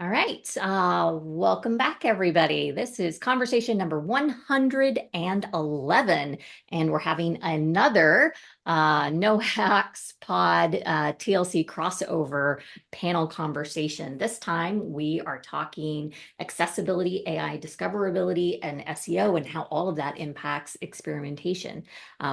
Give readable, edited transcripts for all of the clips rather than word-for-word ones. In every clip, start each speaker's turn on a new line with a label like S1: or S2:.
S1: All right. Welcome back, everybody. This is conversation number 111, and we're having another NoHacks pod TLC crossover panel conversation. This time we are talking accessibility, AI discoverability, and SEO, and how all of that impacts experimentation.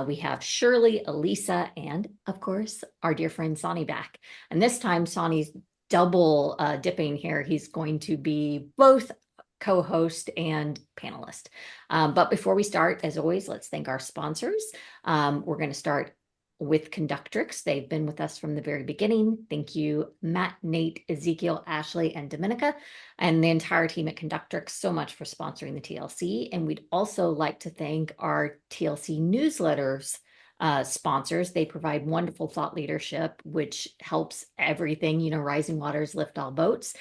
S1: We have Shirley, Alisa, and of course, our dear friend Sani back. And this time, Sani's double dipping here. He's going to be both co-host and panelist. But before we start, as always, let's thank our sponsors. We're going to start with Conductrix. They've been with us from the very beginning. Thank you, Matt, Nate, Ezekiel, Ashley, and Dominica, and the entire team at Conductrix so much for sponsoring the TLC. And we'd also like to thank our TLC newsletters sponsors. They provide wonderful thought leadership, which helps everything, rising waters lift all boats.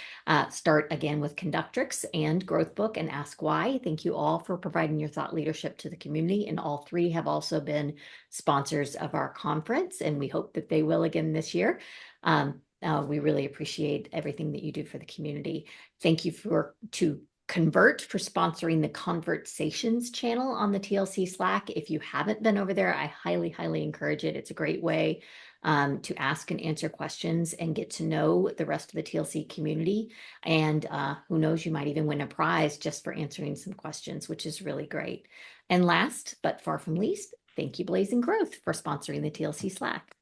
S1: Start again with Conductrix and Growth Book and Ask Why. Thank you all for providing your thought leadership to the community. And all three have also been sponsors of our conference, and we hope that they will again this year. We really appreciate everything that you do for the community. Thank you to Convert for sponsoring the Conversations channel on the TLC Slack. If you haven't been over there, I highly, highly encourage it. It's a great way to ask and answer questions and get to know the rest of the TLC community. And who knows, you might even win a prize just for answering some questions, which is really great. And last, but far from least, thank you, Blazing Growth, for sponsoring the TLC Slack.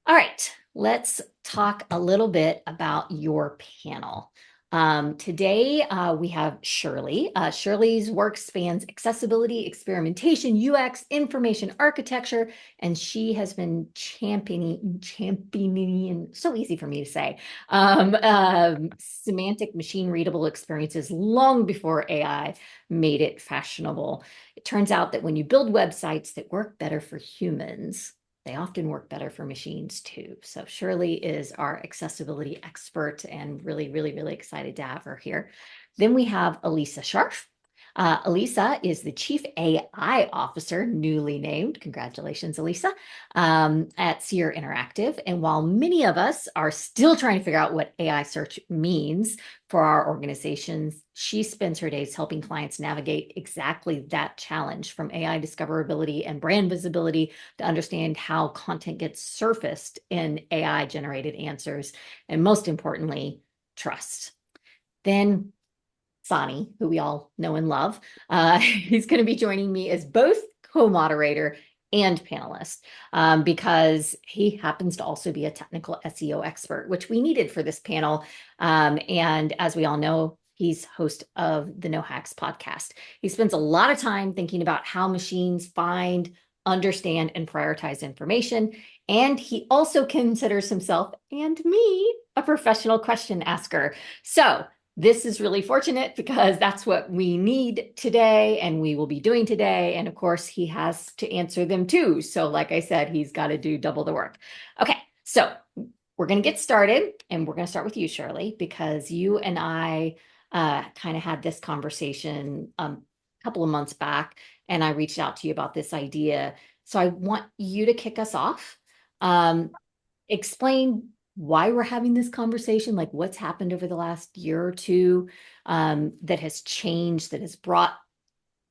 S1: All right, let's talk a little bit about your panel. Today, we have Shirley. Shirley's work spans accessibility, experimentation, UX, information architecture, and she has been championing, so easy for me to say, semantic machine readable experiences long before AI made it fashionable. It turns out that when you build websites that work better for humans, they often work better for machines too. So Shirley is our accessibility expert, and really, really, really excited to have her here. Then we have Alisa Scharf. Alisa is the Chief AI Officer, newly named, congratulations, Alisa, at Seer Interactive. And while many of us are still trying to figure out what AI search means for our organizations, she spends her days helping clients navigate exactly that challenge, from AI discoverability and brand visibility to understand how content gets surfaced in AI-generated answers, and most importantly, trust. Then Sani, who we all know and love, he's going to be joining me as both co-moderator and panelist, because he happens to also be a technical SEO expert, which we needed for this panel. And as we all know, he's host of the NoHacks podcast. He spends a lot of time thinking about how machines find, understand, and prioritize information. And he also considers himself and me a professional question asker. So this is really fortunate, because that's what we need today and we will be doing today. And of course, he has to answer them too. So like I said, he's got to do double the work. Okay, so we're going to get started, and we're going to start with you, Shirley, because you and I kind of had this conversation a couple of months back, and I reached out to you about this idea. So I want you to kick us off. Explain why we're having this conversation, like what's happened over the last year or two that has changed, that has brought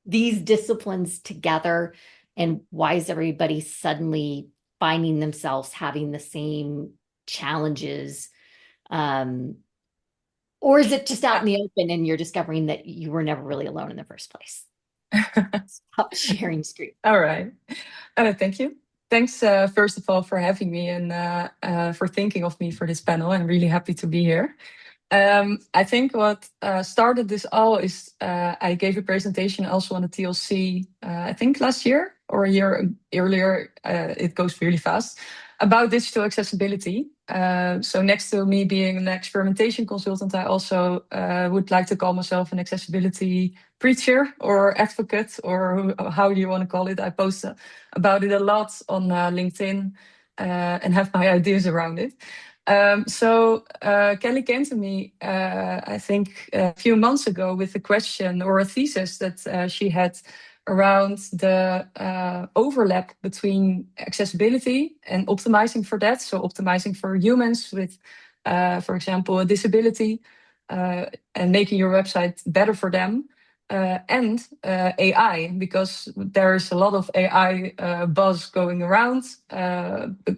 S1: these disciplines together, and why is everybody suddenly finding themselves having the same challenges? Or is it just out in the open and you're discovering that you were never really alone in the first place? Stop sharing screen.
S2: All right. Thank you. Thanks, first of all, for having me and for thinking of me for this panel. I'm really happy to be here. I think what started this all is I gave a presentation also on the TLC, I think last year or a year earlier. It goes really fast, about digital accessibility. So next to me being an experimentation consultant, I also would like to call myself an accessibility preacher or advocate, or how you want to call it. I post about it a lot on LinkedIn and have my ideas around it. So Kelly came to me, I think a few months ago, with a question or a thesis that she had around the overlap between accessibility and optimizing for that. So optimizing for humans with, for example, a disability, and making your website better for them, and AI, because there's a lot of AI buzz going around.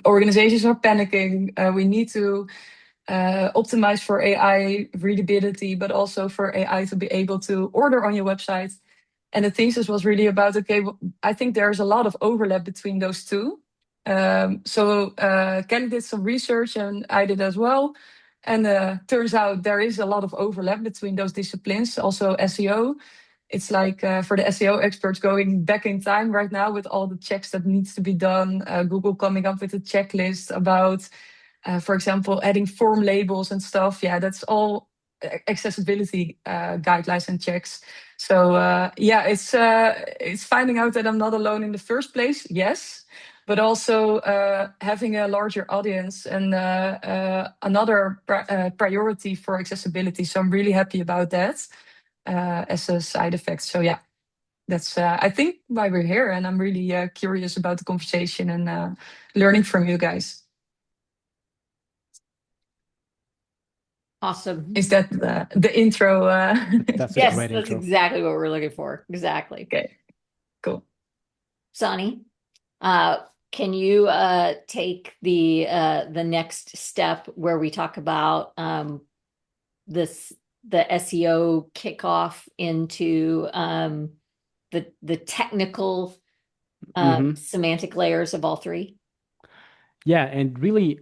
S2: Organizations are panicking. We need to optimize for AI readability, but also for AI to be able to order on your website. And the thesis was really about, okay, I think there's a lot of overlap between those two. So Ken did some research and I did as well. And turns out there is a lot of overlap between those disciplines, also SEO. It's like for the SEO experts going back in time right now with all the checks that needs to be done, Google coming up with a checklist about, for example, adding form labels and stuff. Yeah, that's all accessibility guidelines and checks. So yeah, it's finding out that I'm not alone in the first place. Yes, but also having a larger audience and another priority for accessibility. So I'm really happy about that as a side effect. So yeah, that's I think why we're here, and I'm really curious about the conversation and learning from you guys.
S1: Awesome.
S2: Is that the intro?
S3: That's a
S1: Yes,
S3: great
S1: that's
S3: intro.
S1: exactly what we're looking for. Exactly.
S2: Okay, cool.
S1: Sani, can you take the next step where we talk about the SEO kickoff into the technical semantic layers of all three?
S3: Yeah, and really,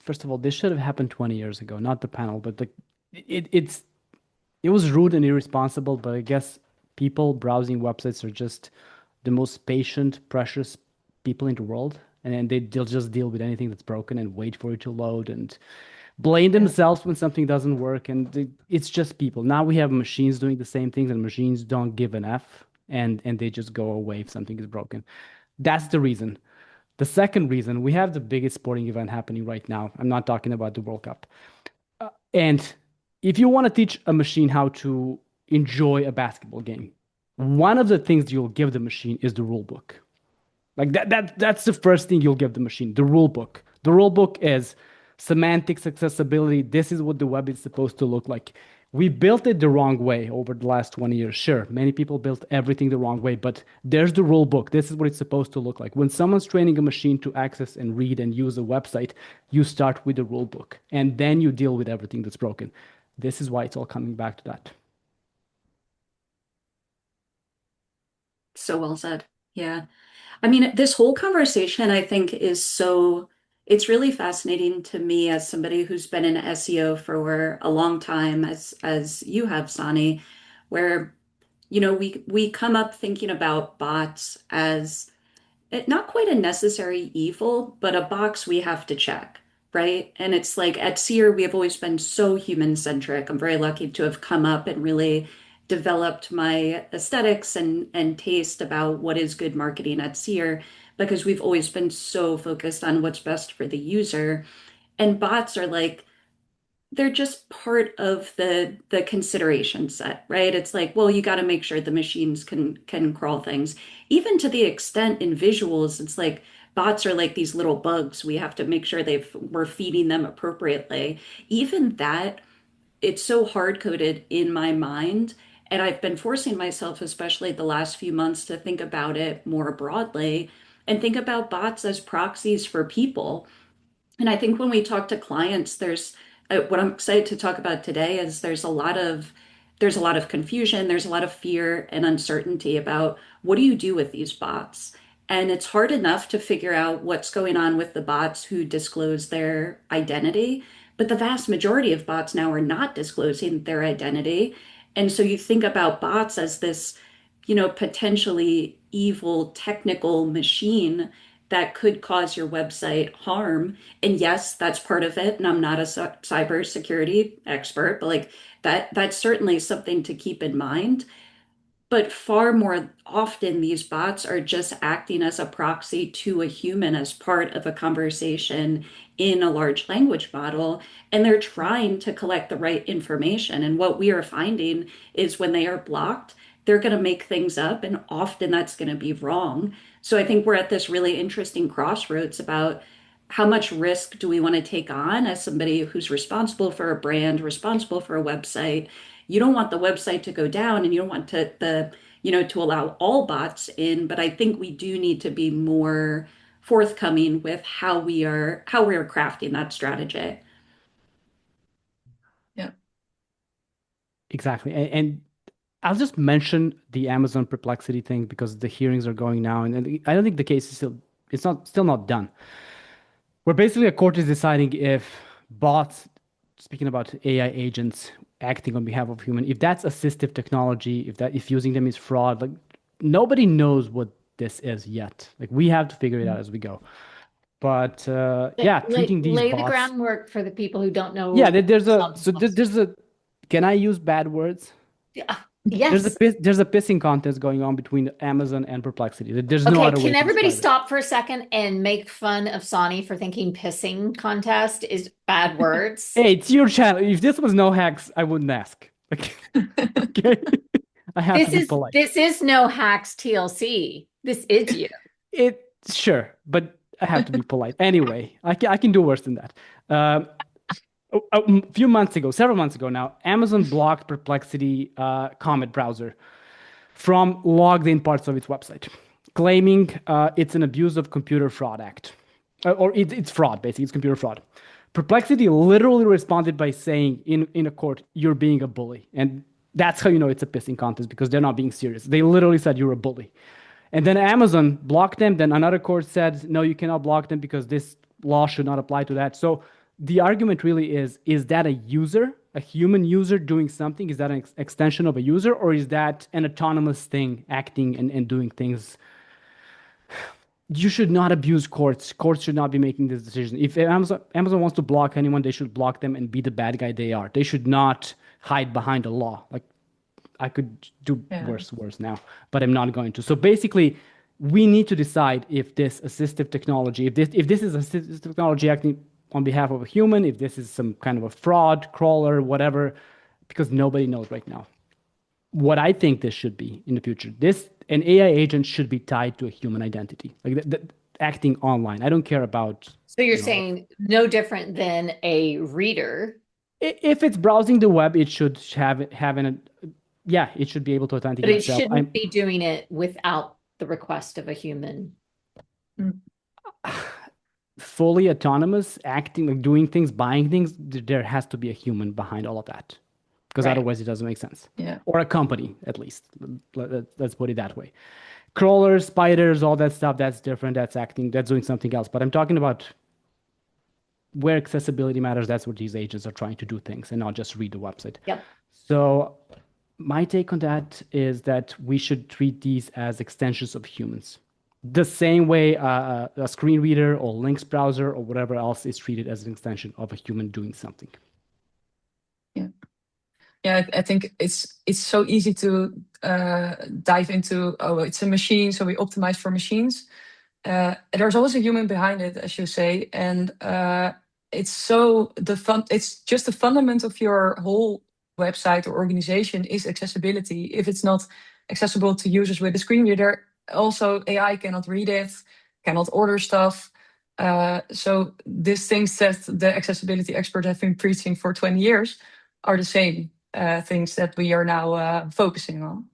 S3: first of all, this should have happened 20 years ago, not the panel, but it was rude and irresponsible, but I guess people browsing websites are just the most patient, precious people in the world. And then they'll just deal with anything that's broken and wait for it to load and blame themselves when something doesn't work. And it's just people. Now we have machines doing the same things, and machines don't give an F, and they just go away if something is broken. That's the reason. The second reason, we have the biggest sporting event happening right now. I'm not talking about the World Cup. And if you want to teach a machine how to enjoy a basketball game, one of the things you'll give the machine is the rule book. Like that's the first thing you'll give the machine, the rule book. The rule book is semantics, accessibility. This is what the web is supposed to look like. We built it the wrong way over the last 20 years. Sure, many people built everything the wrong way, but there's the rule book. This is what it's supposed to look like. When someone's training a machine to access and read and use a website, you start with the rule book, and then you deal with everything that's broken. This is why it's all coming back to that.
S4: So well said. Yeah. I mean, this whole conversation, I think, it's really fascinating to me as somebody who's been in SEO for a long time, as you have, Sani, where, we come up thinking about bots as not quite a necessary evil, but a box we have to check, right? And it's like at Seer, we have always been so human centric. I'm very lucky to have come up and really developed my aesthetics and taste about what is good marketing at Seer, because we've always been so focused on what's best for the user. And bots are like, they're just part of the consideration set, right? It's like, well, you got to make sure the machines can crawl things. Even to the extent in visuals, it's like bots are like these little bugs. We have to make sure we're feeding them appropriately. Even that, it's so hard coded in my mind. And I've been forcing myself, especially the last few months, to think about it more broadly and think about bots as proxies for people. And I think when we talk to clients, there's what I'm excited to talk about today is there's a lot of confusion, there's a lot of fear and uncertainty about what do you do with these bots? And it's hard enough to figure out what's going on with the bots who disclose their identity, but the vast majority of bots now are not disclosing their identity. And so you think about bots as this, potentially evil technical machine that could cause your website harm. And yes, that's part of it. And I'm not a cybersecurity expert, but like that's certainly something to keep in mind. But far more often, these bots are just acting as a proxy to a human as part of a conversation in a large language model. And they're trying to collect the right information. And what we are finding is when they are blocked, they're going to make things up. And often that's going to be wrong. So I think we're at this really interesting crossroads about how much risk do we want to take on as somebody who's responsible for a brand, responsible for a website? You don't want the website to go down, and you don't want to allow all bots in, but I think we do need to be more forthcoming with how we are crafting that strategy.
S2: Yeah.
S3: Exactly. And I'll just mention the Amazon Perplexity thing because the hearings are going now, and I don't think the case is still not done. Where basically a court is deciding if bots, speaking about AI agents acting on behalf of human, if that's assistive technology, if using them is fraud, like nobody knows what this is yet. Like we have to figure it out as we go. But yeah, treating these
S1: Lay the
S3: bots.
S1: groundwork for the people who don't know.
S3: Yeah, there's a. Can I use bad words?
S1: Yes.
S3: There's a pissing contest going on between Amazon and Perplexity. There's no
S1: Okay,
S3: other way
S1: can
S3: to
S1: everybody
S3: describe it.
S1: stop for a second and make fun of Sani for thinking pissing contest is bad words?
S3: Hey, it's your channel. If this was NoHacks, I wouldn't ask. Okay. I have to be polite.
S1: This is NoHacks TLC. This is you.
S3: Sure, but I have to be polite. Anyway, I can do worse than that. A few months ago, several months ago now, Amazon blocked Perplexity Comet browser from logged in parts of its website, claiming it's an abuse of Computer Fraud Act. Or it's fraud, basically, it's computer fraud. Perplexity literally responded by saying in a court, you're being a bully. And that's how you know it's a pissing contest, because they're not being serious. They literally said you're a bully. And then Amazon blocked them. Then another court said, no, you cannot block them because this law should not apply to that. So the argument really is that a user, a human user doing something? Is that an extension of a user, or is that an autonomous thing acting and doing things? You should not abuse courts. Courts should not be making this decision. If Amazon wants to block anyone, they should block them and be the bad guy they are. They should not hide behind a law. Like, I could do worse now, but I'm not going to. So basically, we need to decide if this assistive technology, if this is assistive technology acting on behalf of a human, if this is some kind of a fraud, crawler, whatever, because nobody knows right now. What I think this should be in the future, an AI agent should be tied to a human identity, like acting online. I don't care about.
S1: So you're saying no different than a reader.
S3: If it's browsing the web, it should it should be able to authenticate
S1: But it
S3: itself.
S1: shouldn't be doing it without the request of a human.
S3: Fully autonomous, acting, like doing things, buying things, there has to be a human behind all of that. Because otherwise it doesn't make sense.
S2: Yeah.
S3: Or a company, at least. Let's put it that way. Crawlers, spiders, all that stuff, that's different. That's acting, that's doing something else. But I'm talking about where accessibility matters. That's what these agents are trying to do things and not just read the website.
S1: Yep.
S3: So my take on that is that we should treat these as extensions of humans. The same way a screen reader or links browser or whatever else is treated as an extension of a human doing something.
S2: Yeah, I think it's so easy to dive into, it's a machine, so we optimize for machines. There's always a human behind it, as you say, and it's just the fundament of your whole website or organization is accessibility. If it's not accessible to users with a screen reader, also AI cannot read it, cannot order stuff. So these things that the accessibility experts have been preaching for 20 years are the same things that we are now focusing on.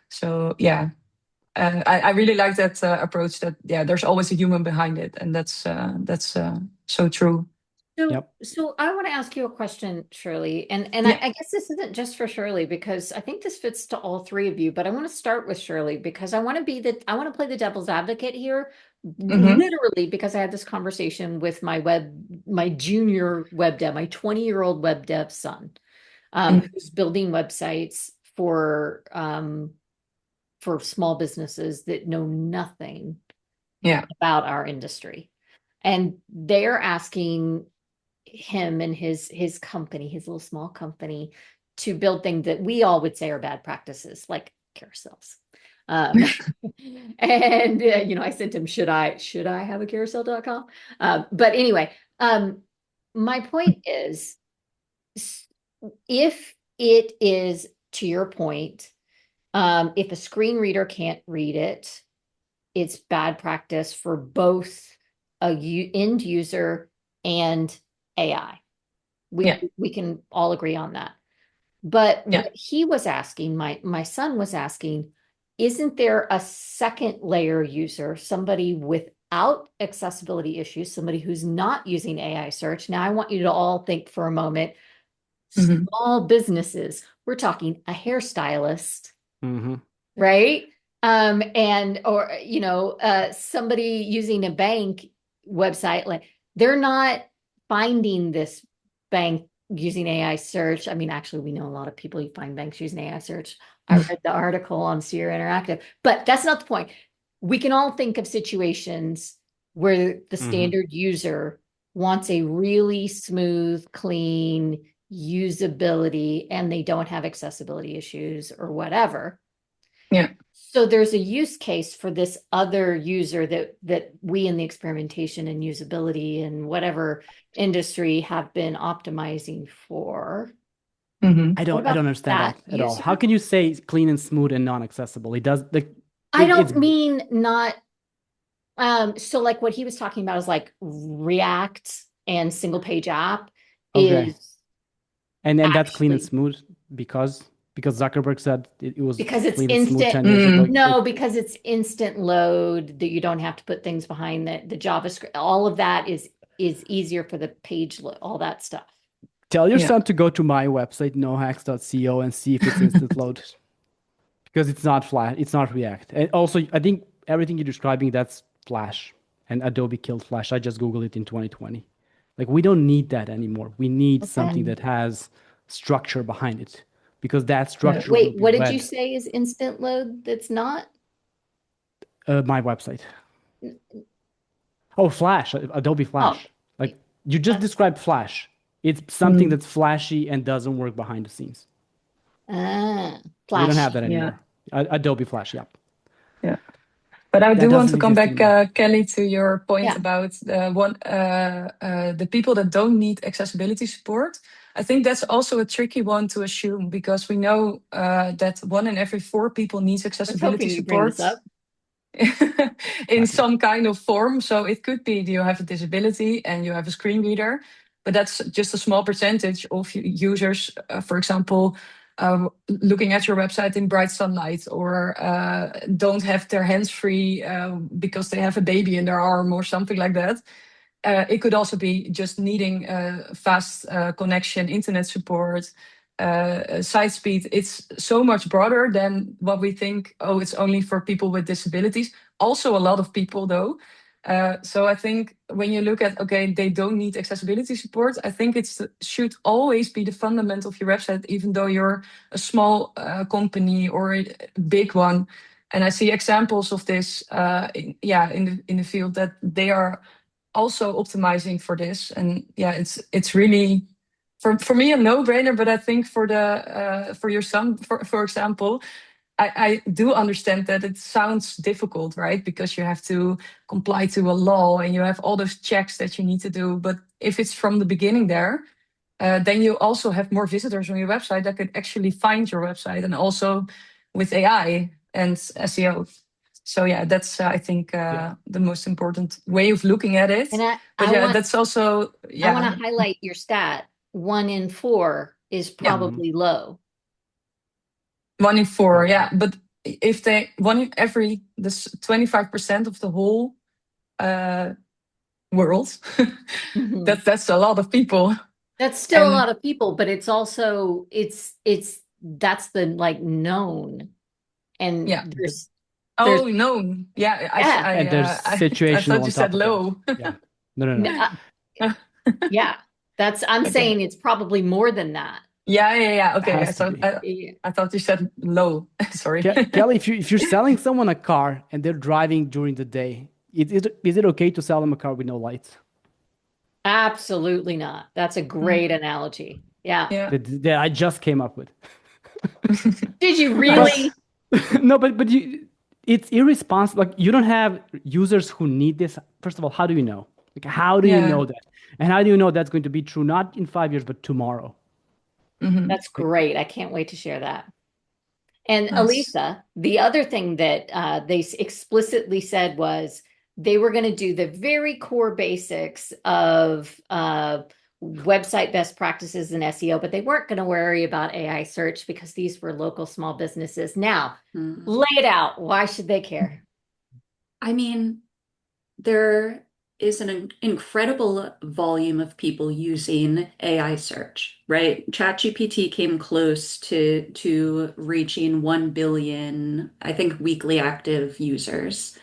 S2: So yeah, I really like that approach. That there's always a human behind it, and that's so true.
S1: So I want to ask you a question, Shirley, and I guess this isn't just for Shirley, because I think this fits to all three of you, but I want to start with Shirley because I want to play the devil's advocate here, literally, because I had this conversation with my junior web dev, my 20-year-old web dev son, who's building websites for small businesses that know nothing about our industry. And they're asking him and his company, his little small company, to build things that we all would say are bad practices, like carousels. And I sent him, should I have a carousel.com? But anyway, my point is, if it is, to your point, if a screen reader can't read it, it's bad practice for both end user and AI. We can all agree on that. But what he was asking, my son was asking, isn't there a second layer user, somebody without accessibility issues, somebody who's not using AI search? Now, I want you to all think for a moment, small businesses, we're talking a hairstylist, right? Or somebody using a bank website, like they're not finding this bank using AI search. I mean, actually, we know a lot of people who find banks using AI search. I read the article on Seer Interactive, but that's not the point. We can all think of situations where the standard user wants a really smooth, clean usability, and they don't have accessibility issues or whatever.
S2: Yeah.
S1: So there's a use case for this other user that we in the experimentation and usability and whatever industry have been optimizing for.
S3: I don't understand that at all. How can you say clean and smooth and non-accessible? It does
S1: I don't mean not. So like what he was talking about is like React and single page app is.
S3: And that's clean and smooth because Zuckerberg said it was
S1: because it's
S3: clean and smooth
S1: instant.
S3: 10 years ago.
S1: No, because it's instant load, that you don't have to put things behind the JavaScript. All of that is easier for the page load, all that stuff.
S3: Tell your son to go to my website, nohacks.co, and see if it's instant load. Because it's not Flash, it's not React. And also, I think everything you're describing, that's Flash. And Adobe killed Flash. I just Googled it in 2020. Like, we don't need that anymore. We need something that has structure behind it. Because that structure.
S1: Wait, what did you say is instant load that's not?
S3: My website. Oh, Flash, Adobe Flash. Like, you just described Flash. It's something that's flashy and doesn't work behind the scenes.
S1: Flash.
S3: We don't have that anymore. Adobe Flash, yeah.
S2: But I do want to come back, Kelly, to your point about the people that don't need accessibility support. I think that's also a tricky one to assume, because we know that 1 in every 4 people needs accessibility support in some kind of form. So it could be you have a disability and you have a screen reader, but that's just a small percentage of users, for example, looking at your website in bright sunlight, or don't have their hands free because they have a baby in their arm or something like that. It could also be just needing fast connection, internet support, site speed. It's so much broader than what we think. Oh, it's only for people with disabilities. Also a lot of people though. So I think when you look at, okay, they don't need accessibility support, I think it should always be the fundament of your website, even though you're a small company or a big one. And I see examples of this in the field, that they are also optimizing for this. And it's really for me a no-brainer, but I think for your son, for example, I do understand that it sounds difficult, right? Because you have to comply to a law and you have all those checks that you need to do. But if it's from the beginning there, then you also have more visitors on your website that could actually find your website, and also with AI and SEO. So that's I think the most important way of looking at it.
S1: And
S2: that's also
S1: I want to highlight your stat. 1 in 4 is probably low.
S2: 1 in 4, but if they 1 in every, this 25% of the whole world, that's a lot of people.
S1: That's still a lot of people, but it's also that's the like known, and there's
S2: known,
S3: and there's situational.
S2: I thought you said low.
S3: No.
S2: That's
S1: I'm saying it's probably more than that.
S2: Okay, I thought you said low. Sorry,
S3: Kelly. If you're selling someone a car and they're driving during the day, is it okay to sell them a car with no lights?
S1: Absolutely not. That's a great analogy. Yeah.
S3: That I just came up with.
S1: Did you really?
S3: No, but it's irresponsible. Like, you don't have users who need this. First of all, how do you know? Like, how do you know that? And how do you know that's going to be true, not in 5 years, but tomorrow?
S1: That's great. I can't wait to share that. And Alisa, the other thing that they explicitly said was they were going to do the very core basics of website best practices in SEO, but they weren't going to worry about AI search because these were local small businesses. Now, lay it out. Why should they care?
S4: I mean, there is an incredible volume of people using AI search, right? ChatGPT came close to reaching 1 billion, I think, weekly active users.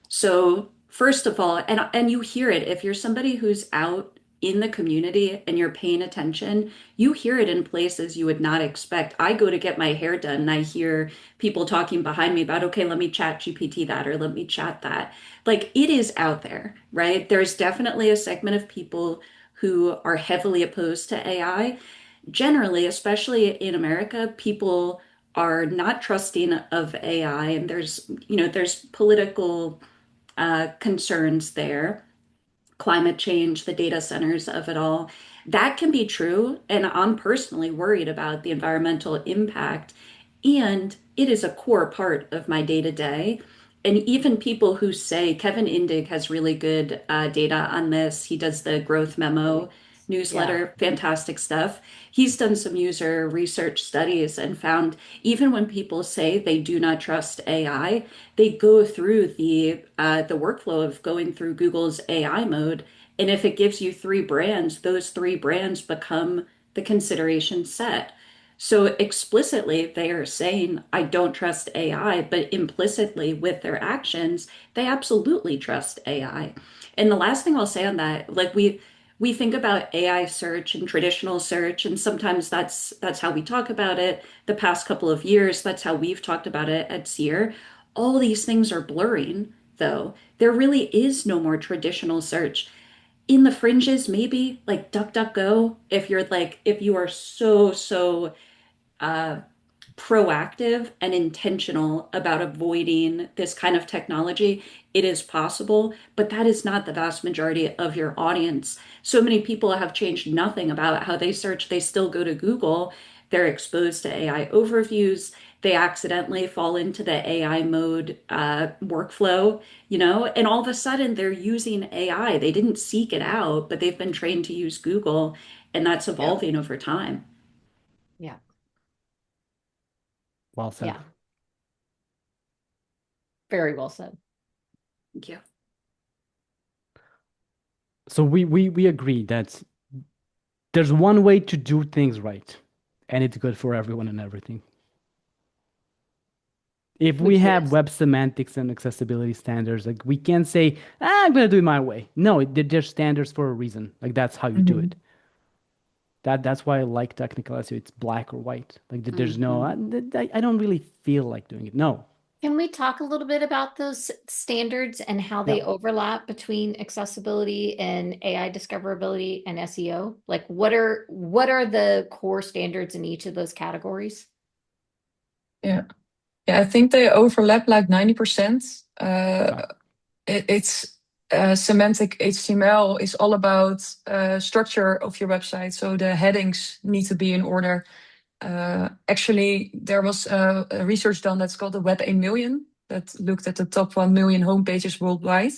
S4: So first of all, and you hear it if you're somebody who's out in the community and you're paying attention, you hear it in places you would not expect. I go to get my hair done and I hear people talking behind me about, okay, let me chat GPT that or let me chat that. Like it is out there, right? There's definitely a segment of people who are heavily opposed to AI. Generally, especially in America, people are not trusting of AI and there's political concerns there, climate change, the data centers of it all. That can be true. And I'm personally worried about the environmental impact. And it is a core part of my day to day. And even people who say, Kevin Indig has really good data on this. He does the growth memo newsletter, fantastic stuff. He's done some user research studies and found even when people say they do not trust AI, they go through the workflow of going through Google's AI mode. And if it gives you three brands, those three brands become the consideration set. So explicitly, they are saying, I don't trust AI, but implicitly with their actions, they absolutely trust AI. And the last thing I'll say on that, like we think about AI search and traditional search, and sometimes that's how we talk about it. The past couple of years, that's how we've talked about it at Seer. All these things are blurring, though. There really is no more traditional search. In the fringes, maybe like DuckDuckGo, if you are so uh, proactive and intentional about avoiding this kind of technology, it is possible, but that is not the vast majority of your audience. So many people have changed nothing about how they search. They still go to Google. They're exposed to AI overviews. They accidentally fall into the AI mode workflow, and all of a sudden they're using AI. They didn't seek it out, but they've been trained to use Google, and that's evolving over time.
S1: Yeah.
S3: Well said.
S1: Yeah. Very well said.
S4: Thank you.
S3: So we agree that there's one way to do things right, and it's good for everyone and everything. If we have web semantics and accessibility standards, like we can't say, I'm gonna do it my way. No, there's standards for a reason. Like that's how you do it. That's why I like technical SEO. It's black or white. Like there's no, I don't really feel like doing it. No.
S1: Can we talk a little bit about those standards and how they overlap between accessibility and AI discoverability and SEO? Like what are the core standards in each of those categories?
S2: Yeah, I think they overlap like 90%. It's semantic HTML is all about structure of your website. So the headings need to be in order. Actually, there was a research done that's called the Web 8 Million that looked at the top 1 million homepages worldwide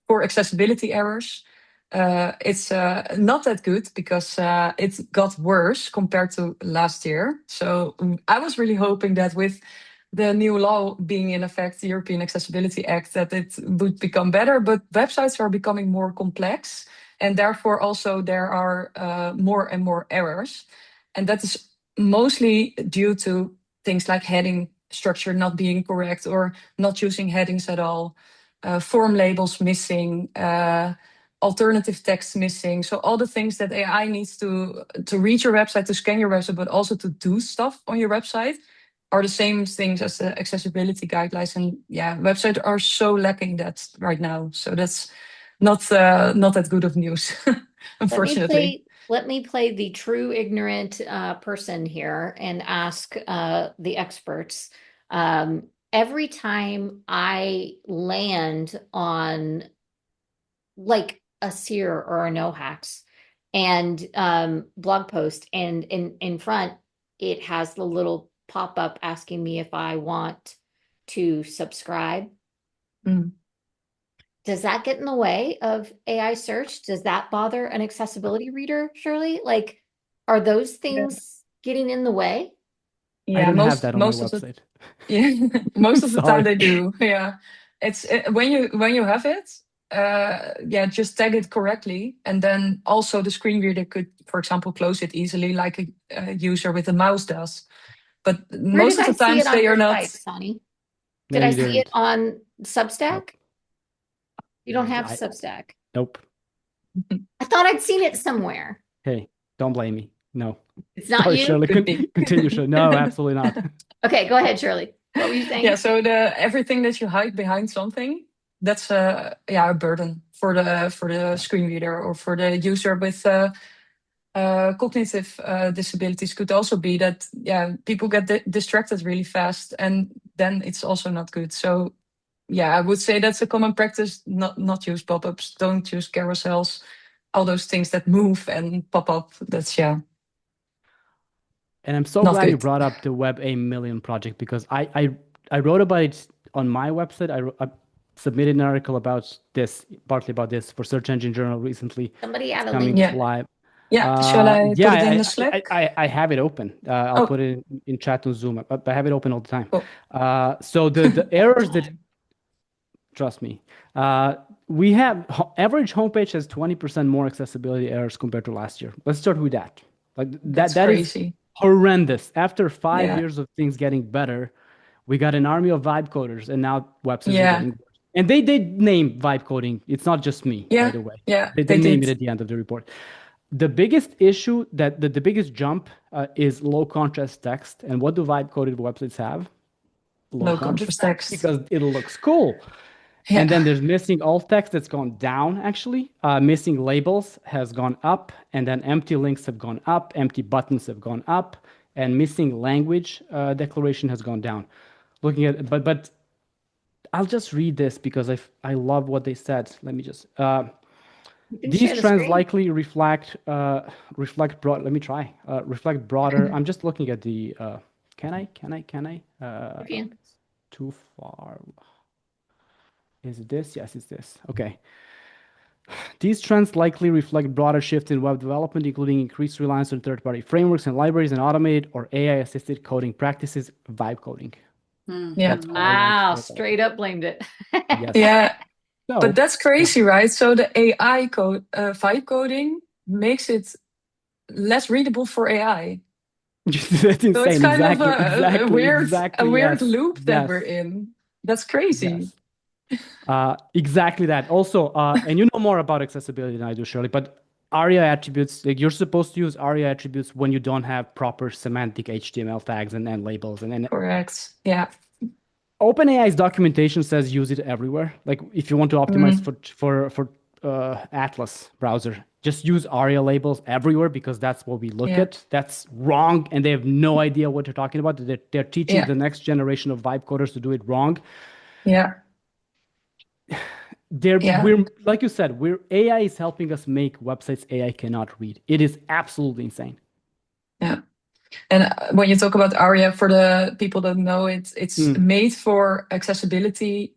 S2: for accessibility errors. It's not that good because it got worse compared to last year. So I was really hoping that with the new law being in effect, the European Accessibility Act, that it would become better. But websites are becoming more complex, and therefore also there are more and more errors. And that is mostly due to things like heading structure not being correct or not using headings at all, form labels missing, alternative text missing. So all the things that AI needs to read your website, to scan your website, but also to do stuff on your website are the same things as the accessibility guidelines. And yeah, websites are so lacking that right now. So that's not that good of news, unfortunately.
S1: Let me play the true ignorant person here and ask the experts. Every time I land on like a Seer or a NoHacks and blog post, and in front it has the little pop up asking me if I want to subscribe.
S2: Mm.
S1: Does that get in the way of AI search? Does that bother an accessibility reader, Shirley? Like, are those
S2: Yeah,
S1: things getting in the way?
S3: I
S2: yeah,
S3: don't have that on my
S2: most of the
S3: website.
S2: yeah,
S3: I'm
S2: most of the time
S3: sorry.
S2: they do. Yeah, when you have it, yeah, just tag it correctly, and then also the screen reader could, for example, close it easily, like a user with a mouse does. But
S1: Where
S2: most
S1: did
S2: of
S1: I
S2: the
S1: see it
S2: times
S1: on
S2: they are
S1: your
S2: not.
S1: site, Sani?
S3: No,
S1: Did I
S3: you
S1: see it
S3: didn't.
S1: on
S3: Nope.
S1: Substack? You don't have
S3: I
S1: Substack.
S3: nope.
S1: I thought I'd seen it somewhere.
S3: Hey, don't blame me. No.
S1: It's not
S3: Sorry,
S1: you?
S3: Shirley.
S2: Could be.
S3: Continue, Shirley. No, absolutely not.
S1: Okay, go ahead, Shirley. What were you saying?
S2: Yeah, so the everything that you hide behind something, that's a burden for the screen reader or for the user with cognitive disabilities. Could also be that people get distracted really fast, and then it's also not good. So yeah, I would say that's a common practice. Not use pop-ups, don't use carousels, all those things that move and pop up. That's
S3: And I'm so
S2: not
S3: glad you
S2: good.
S3: brought up the Web A Million project because I wrote about it on my website. I submitted an article about this, partly about this for Search Engine Journal recently.
S1: Somebody
S3: It's
S1: add a
S3: coming
S1: link to
S2: Yeah,
S1: it.
S3: live.
S2: yeah. Shall I put it in the
S3: Yeah,
S2: Slack?
S3: I have it open. I'll
S2: Oh,
S3: put it in chat on Zoom. I have it open all the time.
S2: cool.
S3: So the errors that, trust me, we have average homepage has 20% more accessibility errors compared to last year. Let's start with that. Like
S2: That's
S3: that is
S2: crazy.
S3: horrendous. After 5
S2: Yeah,
S3: years of things getting better, we got an army of vibe coders, and now websites are
S2: yeah,
S3: getting worse. And they did name vibe coding. It's not just me, by
S2: yeah,
S3: the way.
S2: yeah.
S3: They
S2: They
S3: name
S2: did.
S3: it at the end of the report. The biggest issue that the biggest jump is low contrast text. And what do vibe coded websites have? Low
S2: Low
S3: contrast
S2: contrast
S3: text
S2: text.
S3: because it looks cool. And then
S2: Yeah,
S3: there's missing alt text that's gone down, actually. Missing labels has gone up, and then empty links have gone up, empty buttons have gone up, and missing language declaration has gone down. Looking at, but I'll just read this because I love what they said. Let me just.
S1: You can
S3: These
S1: share the
S3: trends
S1: screen.
S3: likely reflect broad. Let me try. Reflect broader. I'm just looking at the. Can I?
S1: You can.
S3: Too far. Is it this? Yes, it's this. Okay. These trends likely reflect broader shifts in web development, including increased reliance on third-party frameworks and libraries and automated or AI-assisted coding practices, vibe coding.
S2: yeah,
S3: That's all I want to
S1: Wow,
S3: say about it.
S1: straight up blamed it.
S3: Yes.
S2: yeah. But
S3: So,
S2: that's
S3: yeah.
S2: crazy, right? So the AI code, vibe coding makes it less readable for AI.
S3: That's
S2: So it's
S3: insane.
S2: kind of
S3: Exactly,
S2: a
S3: exactly.
S2: weird
S3: Yes,
S2: loop that we're
S3: yes,
S2: in. That's crazy.
S3: yes. Exactly that. Also, and you know more about accessibility than I do, Shirley, but ARIA attributes, like you're supposed to use ARIA attributes when you don't have proper semantic HTML tags and labels. And
S2: Correct. Yeah.
S3: OpenAI's documentation says use it everywhere. Like if you want to optimize
S2: Mm,
S3: for Atlas browser, just use ARIA labels everywhere because that's what we look
S2: yeah.
S3: at. That's wrong, and they have no idea what they're talking about. They're teaching
S2: Yeah.
S3: the next generation of vibe coders to do it wrong.
S2: Yeah. Yeah.
S3: We're like you said, we're AI is helping us make websites AI cannot read. It is absolutely insane.
S2: Yeah. And when you talk about ARIA, for the people that know it, it's
S3: Mm,
S2: made for accessibility.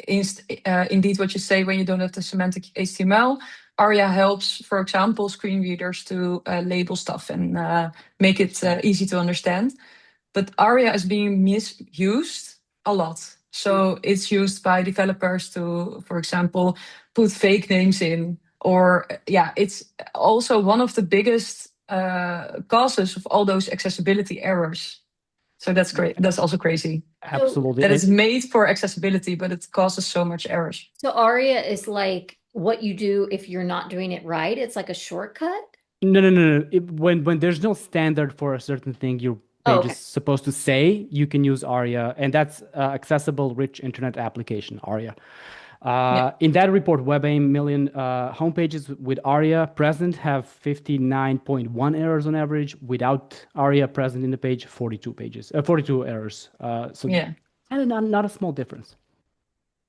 S2: Indeed, what you say when you don't have the semantic HTML, ARIA helps, for example, screen readers to label stuff and make it easy to understand. But ARIA is being misused a lot. So it's used by developers to, for example, put fake names in, or it's also one of the biggest causes of all those accessibility errors. So that's great. That's also crazy
S1: So,
S3: absolutely.
S2: that it's made for accessibility, but it causes so much errors.
S1: so ARIA is like what you do if you're not doing it right. It's like a shortcut.
S3: No. When there's no standard for a certain thing your
S1: Oh,
S3: page is
S1: okay.
S3: supposed to say, you can use ARIA, and that's accessible rich internet application, ARIA.
S2: Yeah.
S3: In that report, WebAIM million homepages with ARIA present have 59.1 errors on average. Without ARIA present in the page, 42 errors. So
S2: Yeah.
S3: not a small difference.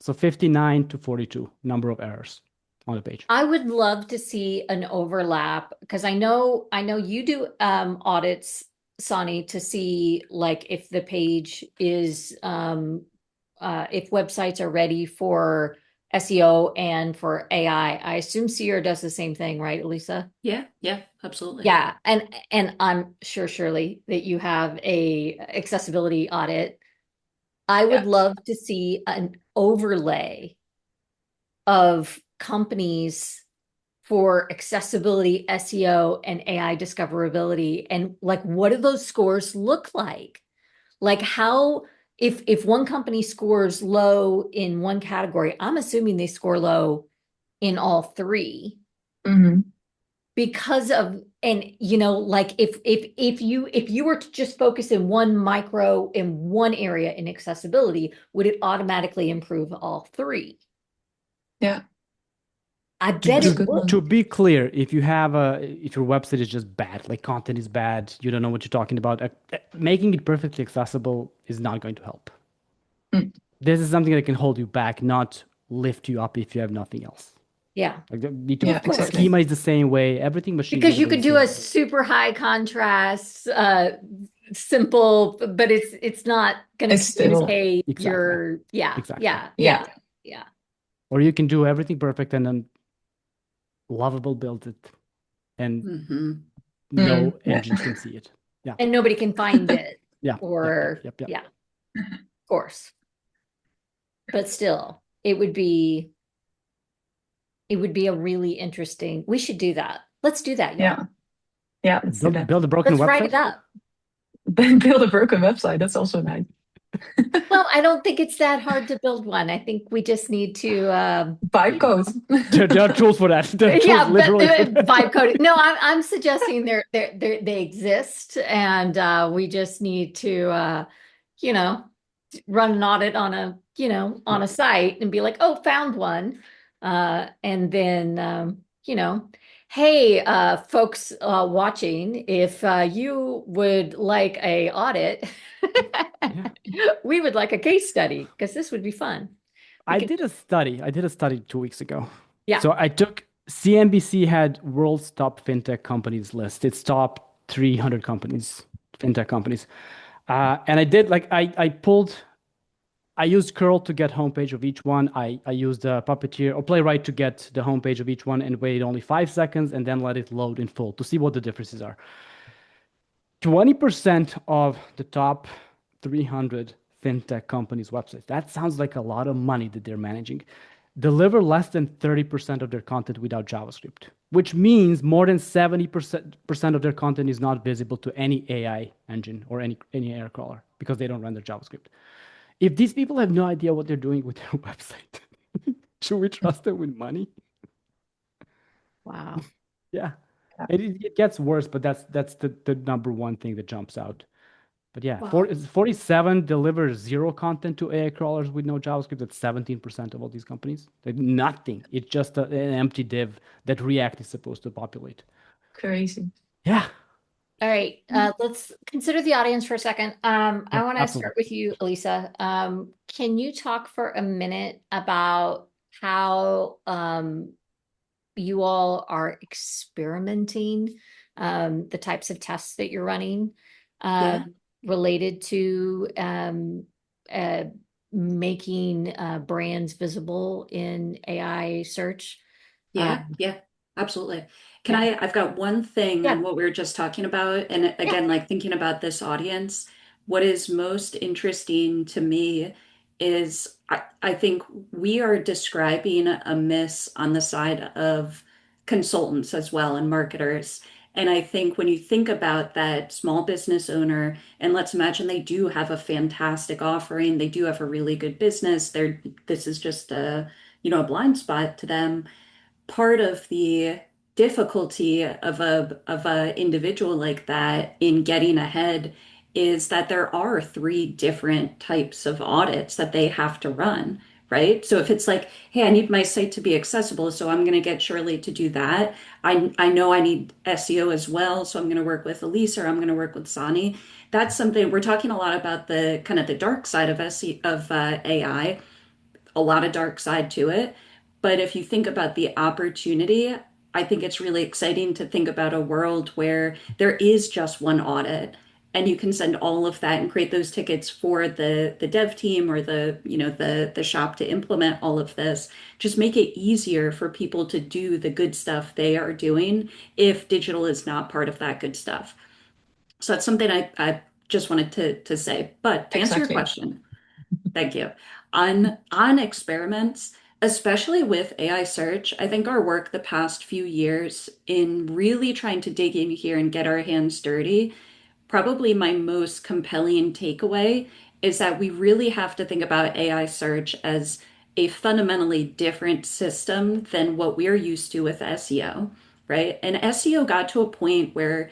S3: So 59 to 42 number of errors on the page.
S1: I would love to see an overlap because I know you do audits, Sani, to see like if the page is if websites are ready for SEO and for AI. I assume Seer does the same thing, right, Alisa?
S4: Yeah, yeah, absolutely.
S1: Yeah, and I'm sure, Shirley, that you have a accessibility audit. I would
S2: Yes.
S1: love to see an overlay of companies for accessibility, SEO, and AI discoverability. And like, what do those scores look like? Like how, if one company scores low in one category, I'm assuming they score low in all three
S2: Hmm.
S1: because of, and like if you were to just focus in one area in accessibility, would it automatically improve all three?
S2: Yeah,
S1: I
S3: To,
S1: bet
S2: that's a
S1: it
S3: to,
S2: good
S1: would.
S2: one.
S3: to be clear, if your website is just bad, like content is bad, you don't know what you're talking about, making it perfectly accessible is not going to help.
S2: Mm.
S3: This is something that can hold you back, not lift you up if you have nothing else.
S1: Yeah,
S3: Like
S2: Yeah,
S1: of course.
S2: exactly.
S3: schema is the same way. Everything machine
S1: Because you
S3: delivers
S1: could
S3: the
S1: do
S3: same
S1: a
S3: way.
S1: super high contrast, simple, but it's not going to
S2: It's still,
S1: communicate
S3: Exactly.
S1: your, yeah,
S3: Exactly.
S1: yeah, yeah,
S2: yeah.
S1: yeah.
S3: Or you can do everything perfect and then lovable build it and
S4: Hmm.
S3: no
S2: Mm, yeah.
S3: engine can see it. Yeah.
S1: And nobody can find it,
S3: Yeah. Yep. Yep.
S1: or
S3: Yep. Yep.
S1: yeah, of course. But still, it would be a really interesting. We should do that. Let's do that, y'all.
S2: Yeah. Yeah, let's do that.
S3: Build a broken
S1: Let's write it
S3: website.
S1: up.
S2: Then build a broken website. That's also nice.
S1: Well, I don't think it's that hard to build one. I think we just need to
S2: Vibe code.
S3: There are tools for that. There are tools
S1: yeah, but
S3: literally for
S1: the
S3: that.
S1: vibe coding. No, I'm suggesting they exist, and we just need to you know run an audit on a
S3: Yep.
S1: site and be like, oh, found one, and then hey, folks watching, if you would like a audit,
S3: Yeah.
S1: we would like a case study because this would be fun. We
S3: I
S1: could,
S3: did a study. I did a study 2 weeks ago.
S1: yeah,
S3: So I took CNBC had world's top fintech companies list. Its top 300 companies, fintech companies. And I did like I used curl to get homepage of each one. I used Puppeteer or Playwright to get the homepage of each one and waited only 5 seconds and then let it load in full to see what the differences are. 20% of the top 300 fintech companies' websites, that sounds like a lot of money that they're managing, deliver less than 30% of their content without JavaScript, which means more than 70% of their content is not visible to any AI engine or any AI crawler because they don't render JavaScript. If these people have no idea what they're doing with their website, should we trust them with money?
S1: wow,
S3: Yeah. It gets worse, but that's the number one thing that jumps out. But yeah,
S1: wow.
S3: 47 delivers zero content to AI crawlers with no JavaScript. That's 17% of all these companies. Like nothing. It's just an empty div that React is supposed to populate.
S2: Crazy.
S3: Yeah.
S1: All right, let's consider the audience for a second. I
S3: Oh,
S1: want to
S3: absolutely.
S1: start with you, Alisa. Can you talk for a minute about how you all are experimenting, the types of tests that you're running,
S4: Yeah,
S1: related to uh, making brands visible in AI search?
S4: yeah,
S1: Um,
S4: yeah, absolutely.
S1: yeah,
S4: I've got one thing on
S1: yeah,
S4: what we were just talking about. And
S1: yeah.
S4: again, like thinking about this audience, what is most interesting to me is I think we are describing a miss on the side of consultants as well and marketers. And I think when you think about that small business owner, and let's imagine they do have a fantastic offering, they do have a really good business, this is just a blind spot to them. Part of the difficulty of a individual like that in getting ahead is that there are three different types of audits that they have to run, right? So if it's like, hey, I need my site to be accessible, so I'm going to get Shirley to do that. I know I need SEO as well, so I'm going to work with Alisa or I'm going to work with Sani. That's something we're talking a lot about, the kind of the dark side of SEO, of AI, a lot of dark side to it. But if you think about the opportunity, I think it's really exciting to think about a world where there is just one audit and you can send all of that and create those tickets for the dev team or the shop to implement all of this. Just make it easier for people to do the good stuff they are doing if digital is not part of that good stuff. So that's something I just wanted to say. But to answer your
S2: Exactly.
S4: question, thank you. On experiments, especially with AI search, I think our work the past few years in really trying to dig in here and get our hands dirty, probably my most compelling takeaway is that we really have to think about AI search as a fundamentally different system than what we're used to with SEO, right? And SEO got to a point where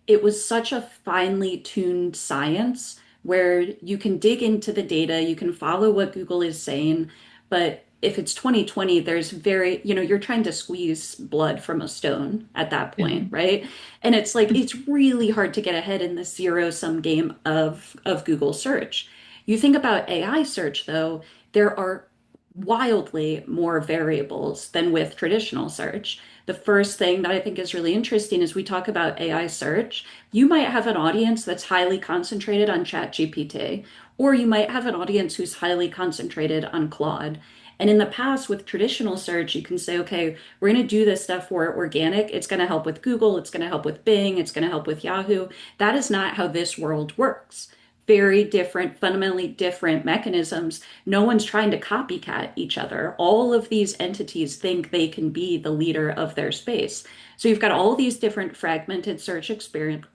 S4: it was such a finely tuned science where you can dig into the data, you can follow what Google is saying, but if it's 2020, there's you're trying to squeeze blood from a stone at that
S2: Yeah.
S4: point, right? And it's like it's really hard to get ahead in this zero-sum game of Google search. You think about AI search, though, there are wildly more variables than with traditional search. The first thing that I think is really interesting is we talk about AI search. You might have an audience that's highly concentrated on ChatGPT, or you might have an audience who's highly concentrated on Claude. And in the past, with traditional search, you can say, okay, we're going to do this stuff for organic. It's going to help with Google. It's going to help with Bing. It's going to help with Yahoo. That is not how this world works. Very different, fundamentally different mechanisms. No one's trying to copycat each other. All of these entities think they can be the leader of their space. So you've got all these different fragmented search experience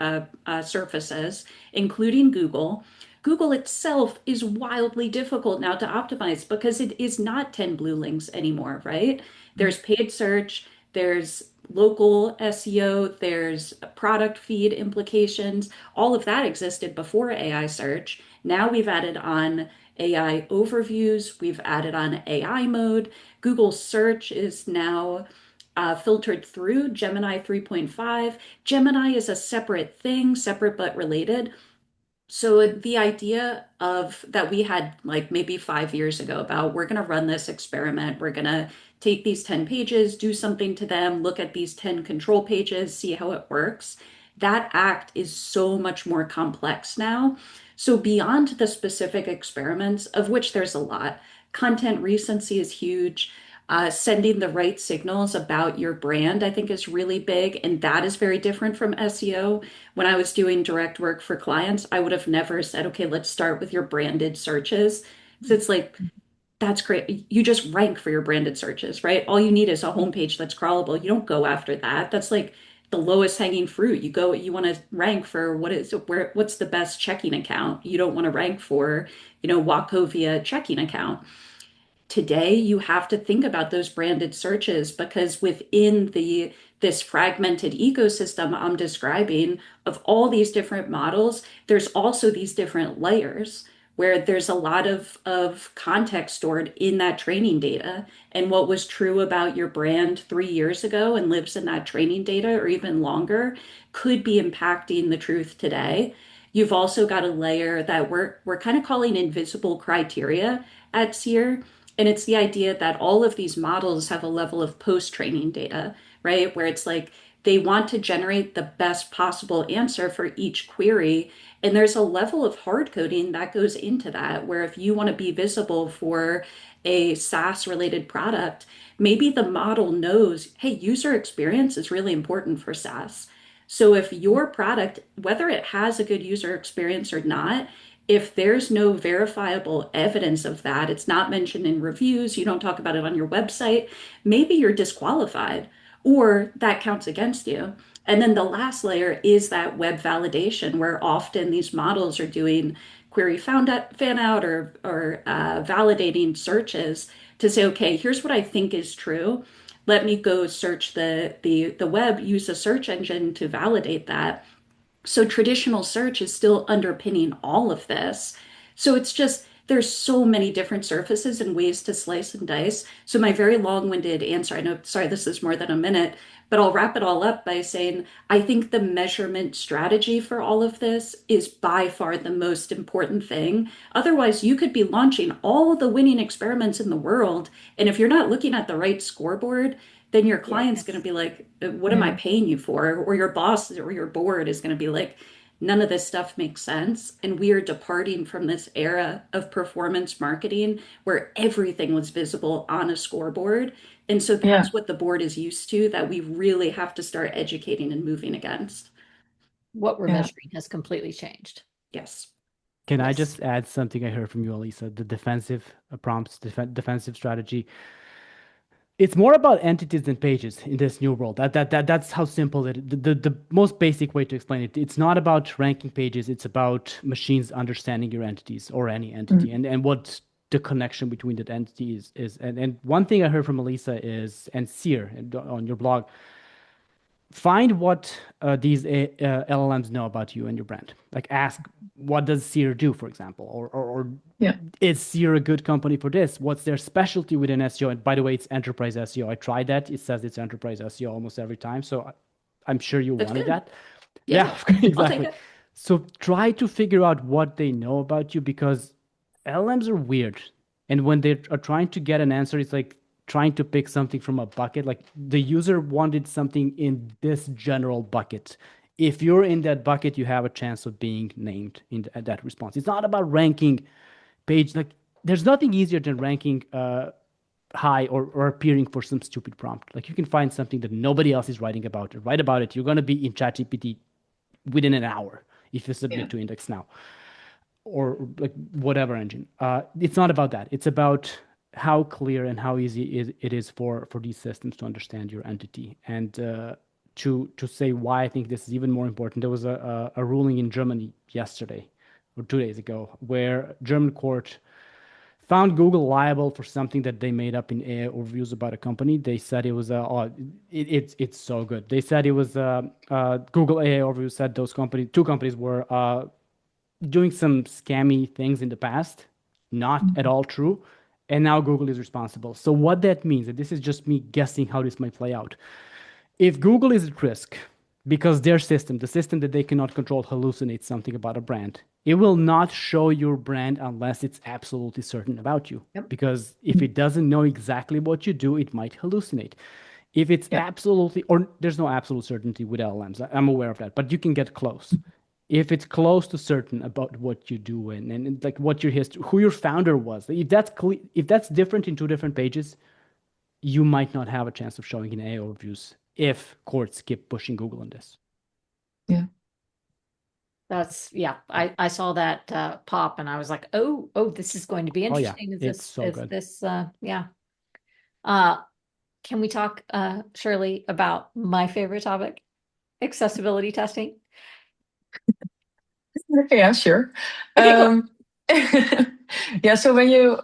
S4: surfaces, including Google. Google itself is wildly difficult now to optimize because it is not 10 blue links anymore, right? There's paid search, there's local SEO, there's product feed implications. All of that existed before AI search. Now we've added on AI overviews, we've added on AI mode. Google search is now filtered through Gemini 3.5. Gemini is a separate thing, separate but related. So the idea of that we had like maybe 5 years ago about we're going to run this experiment, we're going to take these 10 pages, do something to them, look at these 10 control pages, see how it works. That act is so much more complex now. So beyond the specific experiments, of which there's a lot, content recency is huge. Sending the right signals about your brand, I think, is really big. And that is very different from SEO. When I was doing direct work for clients, I would have never said, okay, let's start with your branded searches. So it's like, that's great. You just rank for your branded searches, right? All you need is a homepage that's crawlable. You don't go after that. That's like the lowest hanging fruit. You want to rank for what's the best checking account. You don't want to rank for, Wachovia checking account. Today you have to think about those branded searches because within this fragmented ecosystem I'm describing of all these different models, there's also these different layers where there's a lot of context stored in that training data. And what was true about your brand 3 years ago and lives in that training data or even longer could be impacting the truth today. You've also got a layer that we're kind of calling invisible criteria at Seer. And it's the idea that all of these models have a level of post-training data, right? Where it's like they want to generate the best possible answer for each query. And there's a level of hard coding that goes into that, where if you want to be visible for a SaaS related product, maybe the model knows, hey, user experience is really important for SaaS. So if your product, whether it has a good user experience or not, if there's no verifiable evidence of that, it's not mentioned in reviews, you don't talk about it on your website, maybe you're disqualified or that counts against you. And then the last layer is that web validation, where often these models are doing query fan out or validating searches to say, okay, here's what I think is true. Let me go search the web, use a search engine to validate that. So traditional search is still underpinning all of this. So it's just, there's so many different surfaces and ways to slice and dice. So my very long-winded answer, I know, sorry, this is more than a minute, but I'll wrap it all up by saying, I think the measurement strategy for all of this is by far the most important thing. Otherwise, you could be launching all the winning experiments in the world. And if you're not looking at the right scoreboard, then your client's going to be like, what am I paying you for? Or your boss or your board is going to be like, none of this stuff makes sense. And we are departing from this era of performance marketing where everything was visible on a scoreboard. And so
S2: Yeah.
S4: that's what the board is used to, that we really have to start educating and moving against.
S1: What we're
S2: Yeah.
S1: measuring has completely changed.
S4: Yes.
S3: Can I
S1: Yes.
S3: just add something I heard from you, Alisa? The defensive prompts, defensive strategy. It's more about entities than pages in this new world. That's how simple it. The most basic way to explain it. It's not about ranking pages. It's about machines understanding your entities or any entity, and what the connection between that entity is. And one thing I heard from Alisa is, and Seer on your blog, find what these LLMs know about you and your brand. Like ask, what does Seer do, for example, or
S2: Yeah.
S3: is Seer a good company for this? What's their specialty within SEO? And by the way, it's enterprise SEO. I tried that. It says it's enterprise SEO almost every time. So I'm sure you
S4: That's
S3: wanted
S4: good.
S3: that.
S4: Yeah, I'll take
S3: exactly.
S4: it.
S3: So try to figure out what they know about you, because LLMs are weird. And when they are trying to get an answer, it's like trying to pick something from a bucket. Like the user wanted something in this general bucket. If you're in that bucket, you have a chance of being named in that response. It's not about ranking page. Like there's nothing easier than ranking high or appearing for some stupid prompt. Like you can find something that nobody else is writing about. Write about it. You're going to be in ChatGPT within an hour if you submit to Index Now or like whatever engine. It's not about that. It's about how clear and how easy it is for these systems to understand your entity. And to say why I think this is even more important, there was a ruling in Germany yesterday or 2 days ago where German court found Google liable for something that they made up in AI overviews about a company. They said it was it's so good. They said it was Google AI overview said those two companies were doing some scammy things in the past, not at all true, and now Google is responsible. So what that means, and this is just me guessing how this might play out. If Google is at risk because their system, the system that they cannot control, hallucinates something about a brand, it will not show your brand unless it's absolutely certain about you.
S1: Yep.
S3: Because if it doesn't know exactly what you do, it might hallucinate. If it's absolutely, or there's no absolute certainty with LLMs, I'm aware of that, but you can get close. If it's close to certain about what you do and like what your history, who your founder was, if that's different in two different pages, you might not have a chance of showing in AI overviews if courts keep pushing Google on this.
S2: Yeah.
S1: I saw that pop and I was like, oh, this is going to be
S3: Oh yeah,
S1: interesting.
S3: it's so good.
S1: Can we talk, Shirley, about my favorite topic, accessibility testing?
S2: Yeah, sure.
S1: Okay, cool.
S2: Yeah, so when you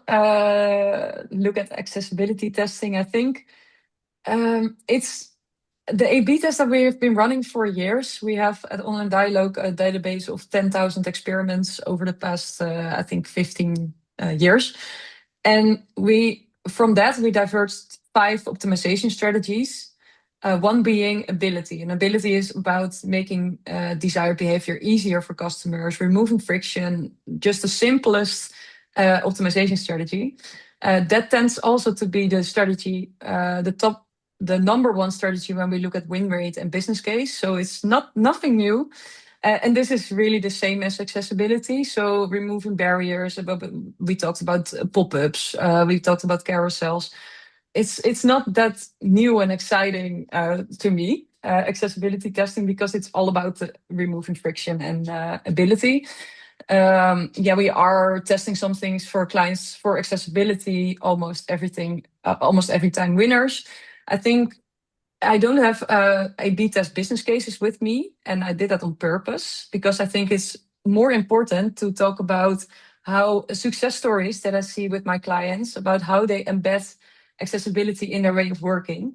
S2: look at accessibility testing, I think it's the A/B test that we have been running for years. We have at Online Dialogue a database of 10,000 experiments over the past, I think, 15 years. And from that, we diverged 5 optimization strategies. One being ability. And ability is about making desired behavior easier for customers, removing friction, just the simplest optimization strategy. That tends also to be the strategy, the number one strategy when we look at win rate and business case. So it's nothing new. And this is really the same as accessibility. So removing barriers. We talked about pop-ups. We talked about carousels. It's not that new and exciting to me, accessibility testing, because it's all about removing friction and ability. We are testing some things for clients for accessibility, almost every time winners. I think I don't have A/B test business cases with me, and I did that on purpose because I think it's more important to talk about how success stories that I see with my clients about how they embed accessibility in their way of working.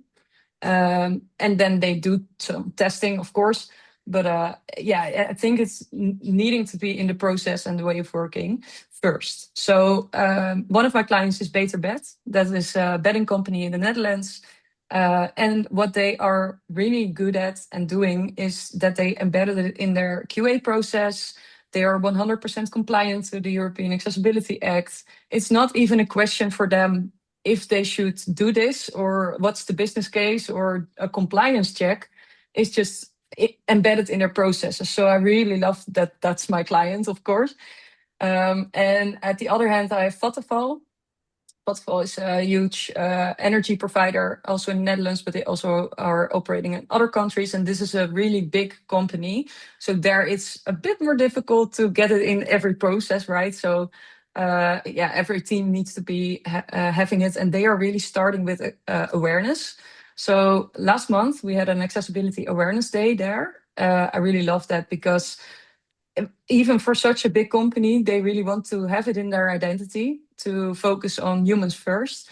S2: And then they do some testing, of course. But I think it's needing to be in the process and the way of working first. So one of my clients is Beter Bet. That is a betting company in the Netherlands. And what they are really good at and doing is that they embedded it in their QA process. They are 100% compliant to the European Accessibility Act. It's not even a question for them if they should do this or what's the business case or a compliance check. It's just embedded in their processes. So I really love that. That's my client, of course. And at the other hand, I have Vattenfall. Vattenfall is a huge energy provider, also in the Netherlands, but they also are operating in other countries. And this is a really big company. So there it's a bit more difficult to get it in every process, right? So every team needs to be having it. And they are really starting with awareness. So last month, we had an accessibility awareness day there. I really love that because even for such a big company, they really want to have it in their identity to focus on humans first.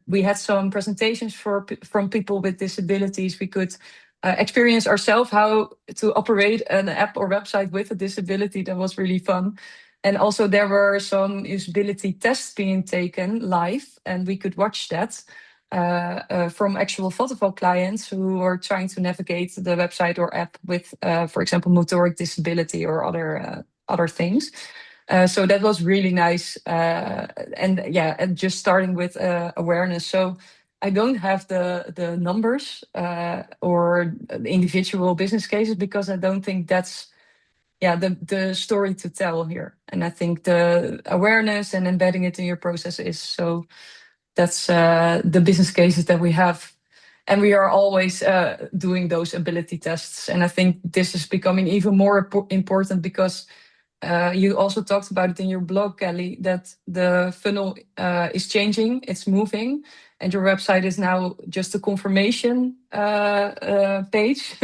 S2: We had some presentations from people with disabilities. We could experience ourselves how to operate an app or website with a disability. That was really fun. And also there were some usability tests being taken live, and we could watch that from actual Vattenfall clients who are trying to navigate the website or app with, for example, motoric disability or other things. So that was really nice. And just starting with awareness. So I don't have the numbers or the individual business cases because I don't think that's the story to tell here. And I think the awareness and embedding it in your process is so. That's the business cases that we have. And we are always doing those ability tests. And I think this is becoming even more important because you also talked about it in your blog, Kelly, that the funnel is changing, it's moving. And your website is now just a confirmation page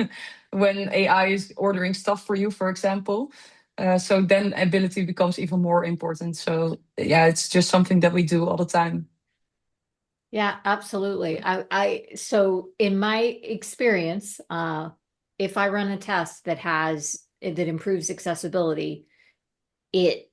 S2: when AI is ordering stuff for you, for example. So then ability becomes even more important. So it's just something that we do all the time.
S1: Yeah, absolutely. So in my experience, if I run a test that improves accessibility, it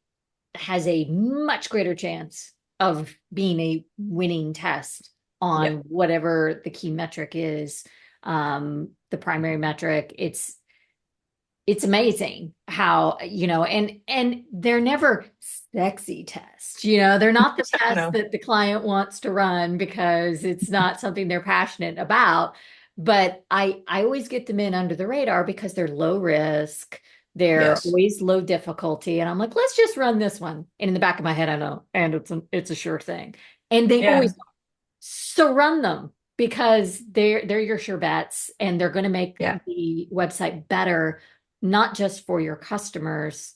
S1: has a much greater chance of being a winning test on whatever the key metric is, the primary metric. It's amazing how, and they're never sexy tests, they're not the tests that the client wants to run because it's not something they're passionate about. But I always get them in under the radar because they're low risk, they're always low difficulty. And I'm like, let's just run this one. And in the back of my head, I know, and it's a sure thing. And they always are. So run them because they're your sure bets, and they're going to make the website better, not just for your customers,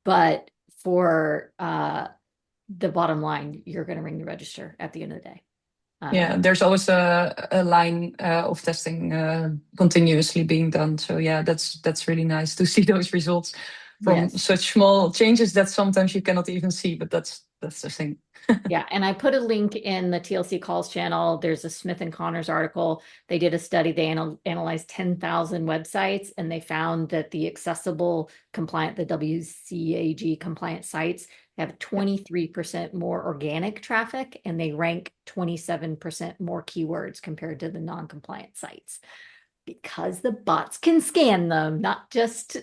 S1: but for the bottom line. You're going to ring the register at the end of the day.
S2: There's always a line of testing continuously being done. So that's really nice to see those results from such small changes that sometimes you cannot even see, but that's the thing.
S1: Yeah, and I put a link in the TLC calls channel. There's a Smith and Connors article. They did a study. They analyzed 10,000 websites, and they found that the accessible compliant, the WCAG compliant sites have 23% more organic traffic, and they rank 27% more keywords compared to the non-compliant sites, because the bots can scan them, not just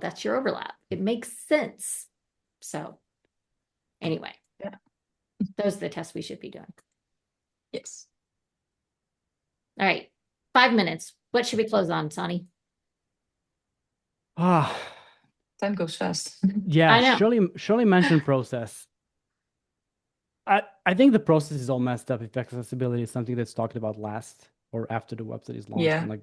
S1: that's your overlap. It makes sense. So anyway, those are the tests we should be doing.
S2: Yes.
S1: All right. 5 minutes. What should we close on, Sani?
S2: Time goes fast.
S3: Yeah, I know. Shirley mentioned process. I think the process is all messed up if accessibility is something that's talked about last or after the website is launched. And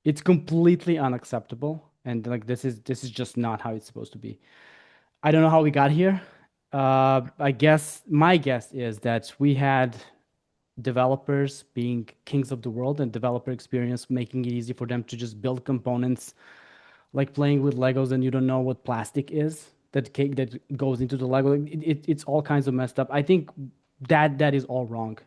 S3: it's completely unacceptable. And this is just not how it's supposed to be. I don't know how we got here. I guess my guess is that we had developers being kings of the world and developer experience, making it easy for them to just build components like playing with Legos, and you don't know what plastic is that goes into the Lego. It's all kinds of messed up. I think that is all wrong,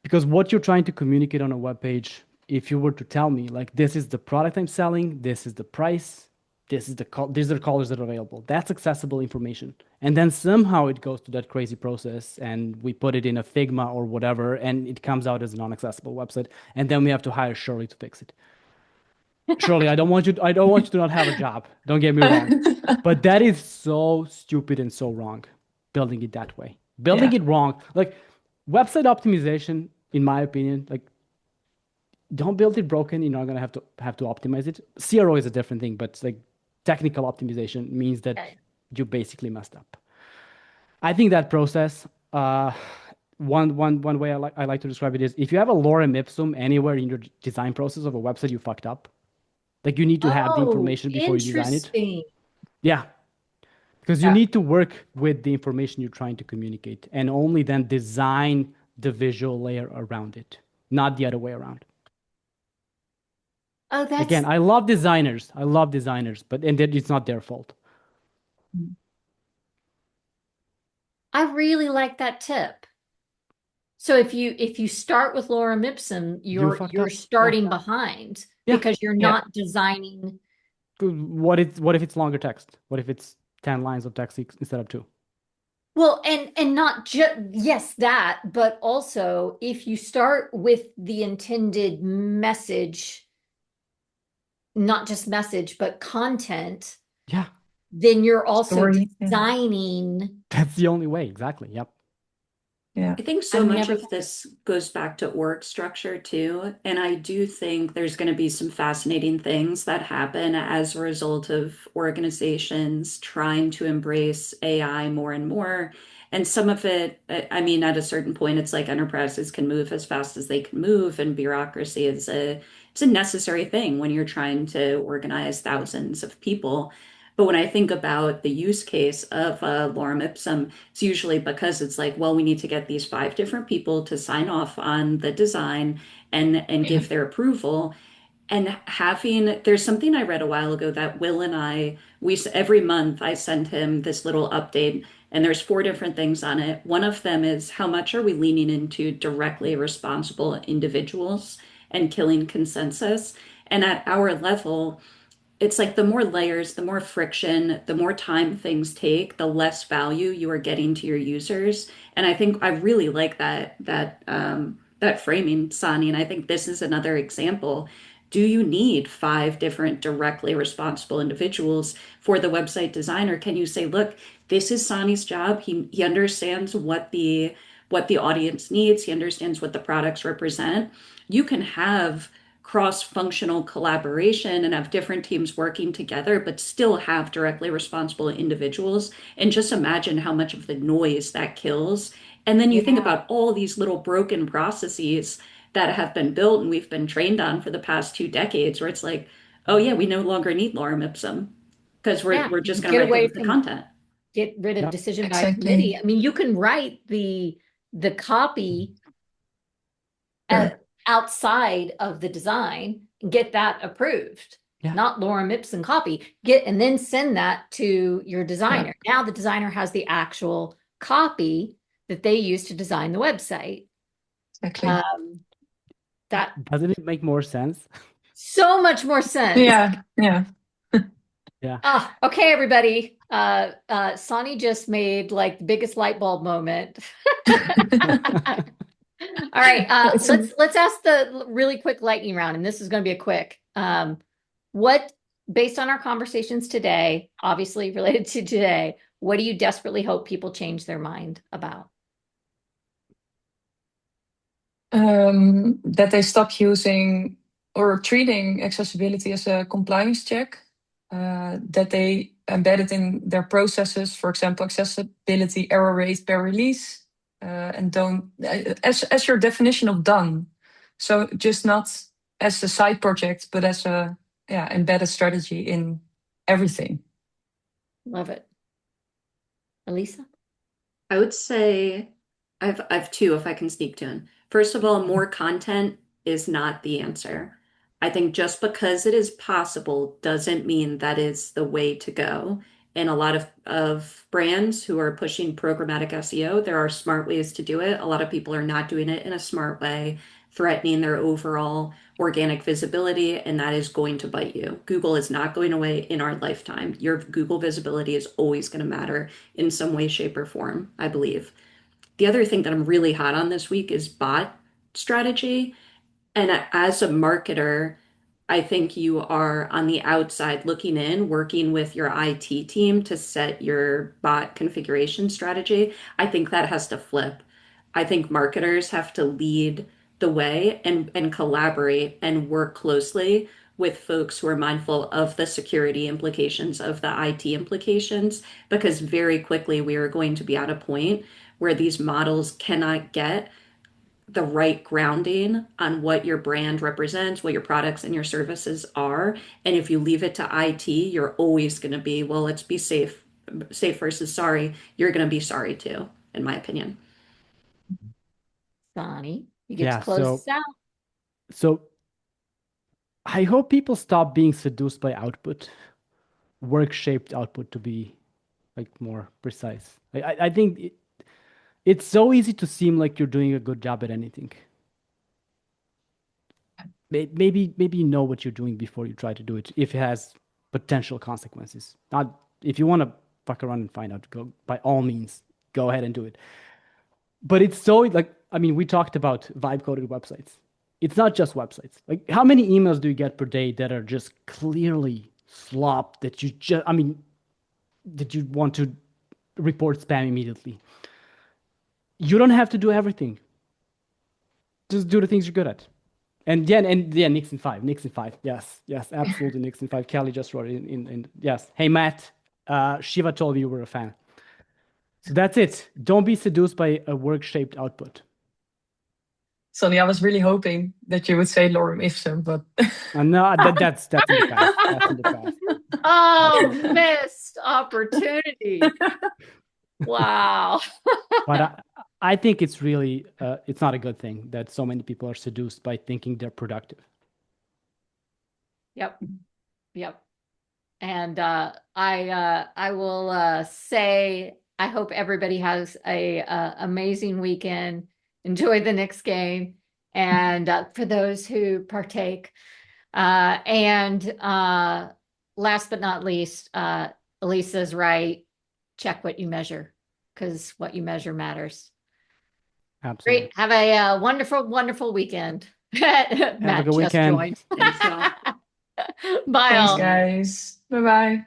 S3: because what you're trying to communicate on a web page, if you were to tell me this is the product I'm selling, this is the price, these are the colors that are available, that's accessible information. And then somehow it goes to that crazy process and we put it in a Figma or whatever, and it comes out as a non-accessible website, and then we have to hire Shirley to fix it. Shirley, I don't want you to not have a job. Don't get me wrong. But that is so stupid and so wrong, building it that way. Building it wrong. Website optimization, in my opinion, don't build it broken. You're not gonna have to optimize it. CRO is a different thing, but like technical optimization means that
S1: Okay.
S3: you basically messed up. I think that process, uh, one way I like to describe it is if you have a lorem ipsum anywhere in your design process of a website, you fucked up. Like you need to have the
S1: Oh,
S3: information before you design it.
S1: interesting.
S3: Yeah, because you
S1: Yeah.
S3: need to work with the information you're trying to communicate and only then design the visual layer around it, not the other way around.
S1: Oh,
S3: Again, I love designers. I love designers, but and that it's not their fault.
S1: I really like that tip. So if you start with lorem ipsum,
S3: You
S1: you're
S3: fucked
S1: you're
S3: up. Yeah.
S1: starting behind
S3: Yeah.
S1: because you're
S2: Yeah.
S1: not designing.
S3: What if it's longer text? What if it's 10 lines of text instead of two?
S1: Well, and not just, yes, that, but also if you start with the intended message, not just message, but content,
S3: Yeah,
S1: then you're also
S2: Story. Yeah.
S1: designing.
S3: that's the only way. Exactly. Yep.
S2: Yeah.
S4: I think so
S1: I've
S4: much
S1: never
S4: of this goes back to org structure too. And I do think there's going to be some fascinating things that happen as a result of organizations trying to embrace AI more and more. And some of it, I mean, at a certain point, it's like enterprises can move as fast as they can move, and bureaucracy is it's a necessary thing when you're trying to organize thousands of people. But when I think about the use case of lorem ipsum, it's usually because it's like, well, we need to get these five different people to sign off on the design and
S2: Yeah.
S4: give their approval. And having, there's something I read a while ago that Will and I, every month I send him this little update, and there's four different things on it. One of them is how much are we leaning into directly responsible individuals and killing consensus? And at our level, it's like the more layers, the more friction, the more time things take, the less value you are getting to your users. And I think I really like that framing, Sani. And I think this is another example. Do you need five different directly responsible individuals for the website designer? Can you say, look, this is Sani's job. He understands what the audience needs. He understands what the products represent. You can have cross-functional collaboration and have different teams working together, but still have directly responsible individuals. And just imagine how much of the noise that kills. And then you think
S1: Yeah.
S4: about all these little broken processes that have been built and we've been trained on for the past 2 decades, where it's like, oh yeah, we no longer need lorem ipsum because we're
S1: Yeah,
S4: we're just going to
S1: get
S4: write
S1: away
S4: the
S1: from,
S4: content.
S1: get rid of
S3: Yep.
S1: decision by
S2: Exactly.
S1: committee. I mean, you can write the copy
S2: Sure.
S1: outside of the design and get that approved,
S3: Yeah.
S1: not lorem ipsum copy. Get and then send that to your
S2: Yeah.
S1: designer. Now the designer has the actual copy that they use to design the website.
S2: Exactly.
S1: That
S3: Doesn't it make more sense?
S1: so much more sense.
S2: Yeah. Yeah.
S3: Yeah.
S1: Ah, okay, everybody. Sani just made like the biggest light bulb moment. All right,
S2: It's a,
S1: let's ask the really quick lightning round, and this is going to be a quick. What, based on our conversations today, obviously related to today, what do you desperately hope people change their mind about?
S2: that they stop using or treating accessibility as a compliance check, that they embed it in their processes, for example, accessibility error rate per release, and don't, as your definition of done. So just not as a side project, but as a embedded strategy in everything.
S1: Love it. Alisa?
S4: I would say I've two if I can speak to them. First of all, more content is not the answer. I think just because it is possible doesn't mean that is the way to go. And a lot of brands who are pushing programmatic SEO, there are smart ways to do it. A lot of people are not doing it in a smart way, threatening their overall organic visibility, and that is going to bite you. Google is not going away in our lifetime. Your Google visibility is always going to matter in some way, shape, or form, I believe. The other thing that I'm really hot on this week is bot strategy. And as a marketer, I think you are on the outside looking in, working with your IT team to set your bot configuration strategy. I think that has to flip. I think marketers have to lead the way and collaborate and work closely with folks who are mindful of the security implications, of the IT implications, because very quickly we are going to be at a point where these models cannot get the right grounding on what your brand represents, what your products and your services are. And if you leave it to IT, you're always going to be, well, let's be safe, safe versus sorry. You're going to be sorry too, in my opinion.
S1: Sani, you get to
S3: Yeah,
S1: close this out.
S3: so I hope people stop being seduced by output, work-shaped output to be like more precise. I think it's so easy to seem like you're doing a good job at anything. Maybe you know what you're doing before you try to do it, if it has potential consequences. Not if you want to fuck around and find out, go by all means, go ahead and do it. But it's so like, I mean, we talked about vibe coded websites. It's not just websites. Like, how many emails do you get per day that are just clearly slop that you just, I mean, that you want to report spam immediately? You don't have to do everything. Just do the things you're good at. And yeah, Nixon 5. Yes, absolutely, Nixon 5. Kelly just wrote it in yes. Hey, Matt, Shiva told me you were a fan. So that's it. Don't be seduced by a work-shaped output.
S2: Sonny, I was really hoping that you would say lorem ipsum, but
S3: No, that's in the past. That's in the past.
S1: Oh, missed opportunity. Wow.
S3: But I think it's really, it's not a good thing that so many people are seduced by thinking they're productive.
S1: Yep. And I will say I hope everybody has a amazing weekend. Enjoy the next game, and for those who partake, and last but not least, Alisa's right. Check what you measure, because what you measure matters.
S3: Absolutely.
S1: Great. Have a wonderful weekend. Matt
S3: Have a good
S1: just
S3: weekend.
S1: joined.
S4: Thanks, y'all.
S1: Bye
S2: thanks,
S1: all.
S2: guys. Bye bye.